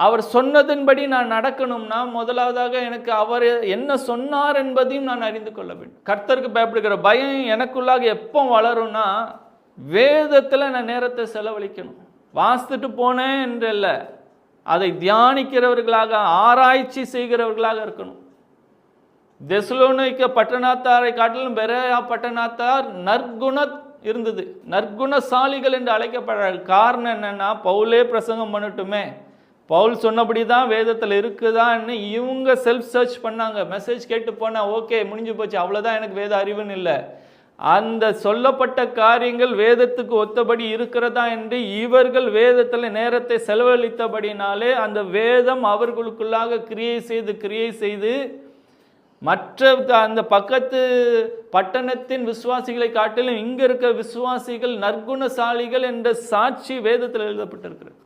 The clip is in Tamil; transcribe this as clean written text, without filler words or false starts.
அவர் சொன்னதன்படி நான் நடக்கணும்னா முதலாவதாக எனக்கு அவர் என்ன சொன்னார் என்பதையும் நான் அறிந்து கொள்ள வேண்டும். கர்த்தருக்கு பயப்படுகிற பயம் எனக்குள்ளாக எப்போ வளரும்னா வேதத்தில் நான் நேரத்தை செலவழிக்கணும். வாசித்துட்டு போனேன் என்று இல்லை, அதை தியானிக்கிறவர்களாக ஆராய்ச்சி செய்கிறவர்களாக இருக்கணும். தெசலோனிக்க பட்டணத்தாரை காட்டிலும் பெரேயா பட்டணத்தார் நற்குண இருந்தது, நற்குணசாலிகள் என்று அழைக்கப்படுறார்கள். காரணம் என்னன்னா, பவுலே பிரசங்கம் பண்ணட்டுமே, பவுல் சொன்னபடி தான் வேதத்தில் இருக்குதான்னு இவங்க செல்ஃப் சர்ச் பண்ணாங்க. மெசேஜ் கேட்டு போனால் ஓகே முடிஞ்சு போச்சு, அவ்வளோதான் எனக்கு வேத அறிவுன்னு இல்லை. அந்த சொல்லப்பட்ட காரியங்கள் வேதத்துக்கு ஒத்தபடி இருக்கிறதா என்று இவர்கள் வேதத்தில் நேரத்தை செலவழித்தபடினாலே அந்த வேதம் அவர்களுக்குள்ளாக கிரியை செய்து மற்ற அந்த பக்கத்து பட்டணத்தின் விசுவாசிகளை காட்டிலும் இங்கே இருக்க விசுவாசிகள் நற்குணசாலிகள் என்ற சாட்சி வேதத்தில் எழுதப்பட்டிருக்கிறது.